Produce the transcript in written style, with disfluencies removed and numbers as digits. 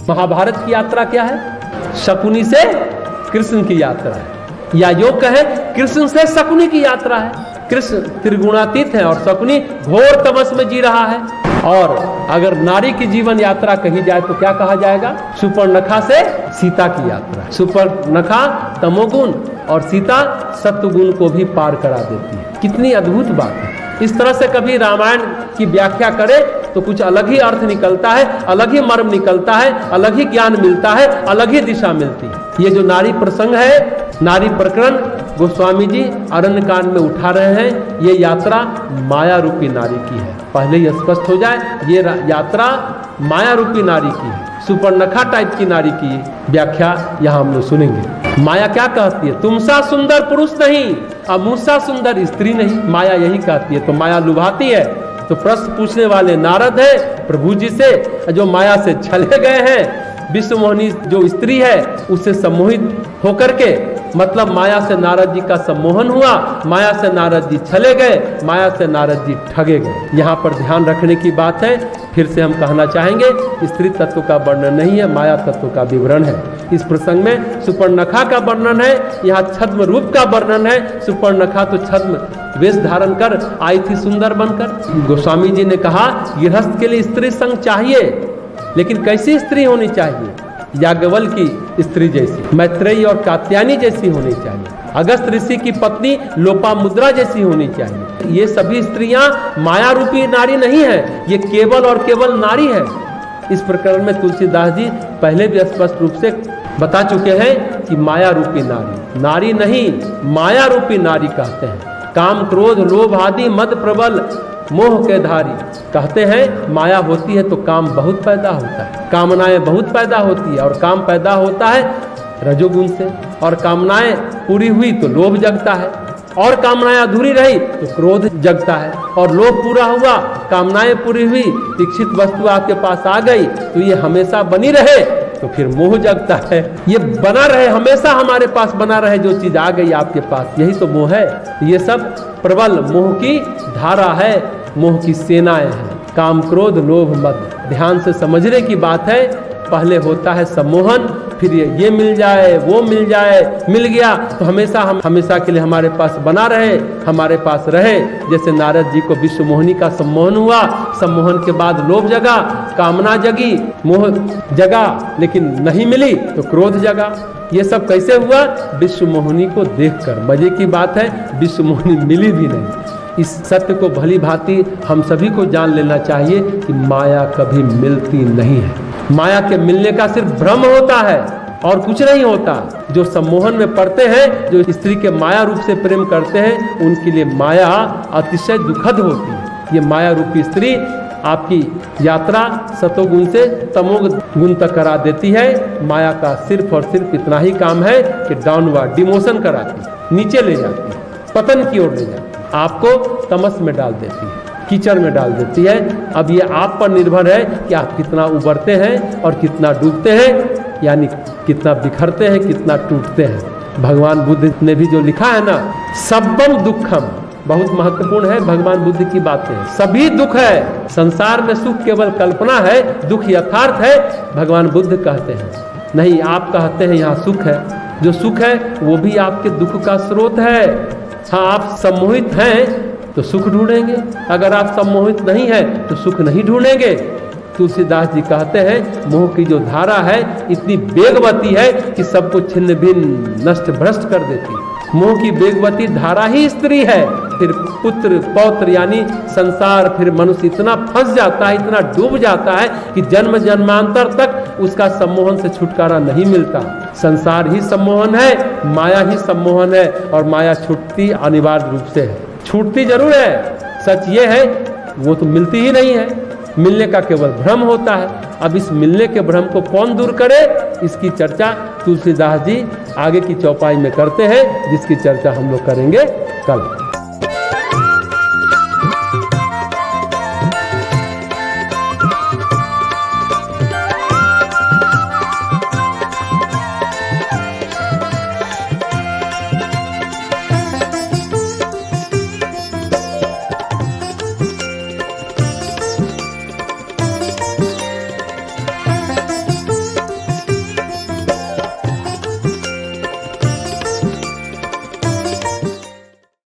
महाभारत की यात्रा क्या है? शकुनी से कृष्ण की यात्रा है, या योग कहे कृष्ण से शकुनी की यात्रा है। कृष्ण त्रिगुणातीत है और शकुनी घोर तमस में जी रहा है। और अगर नारी की जीवन यात्रा कही जाए तो क्या कहा जाएगा? सुपर्णखा से सीता की यात्रा। सुपर्णखा तमोगुण और सीता सत्वगुण को भी पार करा देती है। कितनी अद्भुत बात है। इस तरह से कभी रामायण की व्याख्या करे तो कुछ अलग ही अर्थ निकलता है, अलग ही मर्म निकलता है, अलग ही ज्ञान मिलता है, अलग ही दिशा मिलती है। ये जो नारी प्रसंग है, नारी प्रकरण गोस्वामी जी अरण्य कांड में उठा रहे हैं, ये यात्रा माया रूपी नारी की है। पहले ही स्पष्ट हो जाए, ये यात्रा माया रूपी नारी की है। सुपर्णखा टाइप की नारी की व्याख्या यहाँ हम लोग सुनेंगे। माया क्या कहती है? तुमसा सुंदर पुरुष नहीं, अमुसा सुंदर स्त्री नहीं, माया यही कहती है। तो माया लुभाती है। तो प्रश्न पूछने वाले नारद है प्रभु जी से, जो माया से छले गए हैं। विश्व मोहिनी जो स्त्री है उससे सम्मोहित होकर के, मतलब माया से नारद जी का सम्मोहन हुआ, माया से नारद जी छले गए, माया से नारद जी ठगे गए। यहाँ पर ध्यान रखने की बात है। फिर से हम कहना चाहेंगे, स्त्री तत्व का वर्णन नहीं है, माया तत्व का विवरण है। इस प्रसंग में सुपर्णखा का वर्णन है, यहाँ छद्म रूप का वर्णन है। सुपर्णखा तो छद्म वेश धारण कर आई थी सुंदर बनकर। गोस्वामी जी ने कहा गृहस्थ के लिए स्त्री संग चाहिए, लेकिन कैसी स्त्री होनी चाहिए? याज्ञवल्क्य की स्त्री जैसी, मैत्रेयी और कात्यायनी जैसी होनी चाहिए, अगस्त ऋषि की पत्नी लोपामुद्रा जैसी होनी चाहिए। ये सभी स्त्रियां माया रूपी नारी नहीं है, ये केवल और केवल नारी है। इस प्रकरण में तुलसीदास जी पहले भी स्पष्ट रूप से बता चुके हैं कि माया रूपी नारी, नारी नहीं माया रूपी नारी कहते हैं। काम क्रोध लोभ आदि मद प्रबल मोह के धारी, कहते हैं माया होती है तो काम बहुत पैदा होता है, कामनाएं बहुत पैदा होती है, और काम पैदा होता है रजोगुण से, और कामनाएं पूरी हुई तो लोभ जगता है, और कामनाएं अधूरी रही तो क्रोध जगता है, और लोभ पूरा हुआ, कामनाएं पूरी हुई, इच्छित वस्तु आपके पास आ गई तो ये हमेशा बनी रहे तो फिर मोह जगता है। ये बना रहे, हमेशा हमारे पास बना रहे जो चीज आ गई आपके पास, यही तो मोह है। ये सब प्रबल मोह की धारा है, मोह की सेनाएं हैं, काम क्रोध लोभ मद। ध्यान से समझने की बात है। पहले होता है सम्मोहन, फिर ये मिल जाए वो मिल जाए, मिल गया तो हमेशा के लिए हमारे पास बना रहे, हमारे पास रहे। जैसे नारद जी को विश्व मोहिनी का सम्मोहन हुआ, सम्मोहन के बाद लोभ जगा, कामना जगी, मोह जगा, लेकिन नहीं मिली तो क्रोध जगा। ये सब कैसे हुआ? विश्व मोहिनी को देखकर। मजे की बात है, विश्व मोहिनी मिली भी नहीं। इस सत्य को भली भांति हम सभी को जान लेना चाहिए कि माया कभी मिलती नहीं है। माया के मिलने का सिर्फ भ्रम होता है और कुछ नहीं होता। जो सम्मोहन में पड़ते हैं, जो स्त्री के माया रूप से प्रेम करते हैं, उनके लिए माया अतिशय दुखद होती है। ये माया रूपी स्त्री आपकी यात्रा सतोगुण से तमोगुण तक करा देती है। माया का सिर्फ और सिर्फ इतना ही काम है कि डाउनवर्ड डिमोशन कराती, नीचे ले जाती है, पतन की ओर ले जाती है, आपको तमस में डाल देती है, कीचड़ में डाल देती है। अब ये आप पर निर्भर है कि आप कितना उबरते हैं और कितना डूबते हैं, यानी कितना बिखरते हैं, कितना टूटते हैं। भगवान बुद्ध ने भी जो लिखा है ना, सब्बम दुखम, बहुत महत्वपूर्ण है भगवान बुद्ध की बातें। सभी दुख है, संसार में सुख केवल कल्पना है, दुख यथार्थ है, भगवान बुद्ध कहते हैं। नहीं, आप कहते हैं यहाँ सुख है। जो सुख है वो भी आपके दुख का स्रोत है। हाँ, आप सम्मोहित हैं तो सुख ढूंढेंगे, अगर आप सम्मोहित नहीं है तो सुख नहीं ढूंढेंगे। तुलसीदास जी कहते हैं मोह की जो धारा है इतनी वेगवती है कि सबको छिन्न भिन्न नष्ट भ्रष्ट कर देती है। मोह की वेगवती धारा ही स्त्री है। फिर पुत्र पौत्र यानी संसार, फिर मनुष्य इतना फंस जाता है, इतना डूब जाता है कि जन्म जन्मांतर तक उसका सम्मोहन से छुटकारा नहीं मिलता। संसार ही सम्मोहन है, माया ही सम्मोहन है, और माया छूटती अनिवार्य रूप से है। छूटती जरूर है, सच ये है वो तो मिलती ही नहीं है, मिलने का केवल भ्रम होता है। अब इस मिलने के भ्रम को कौन दूर करे, इसकी चर्चा तुलसीदास जी आगे की चौपाई में करते हैं, जिसकी चर्चा हम लोग करेंगे कल।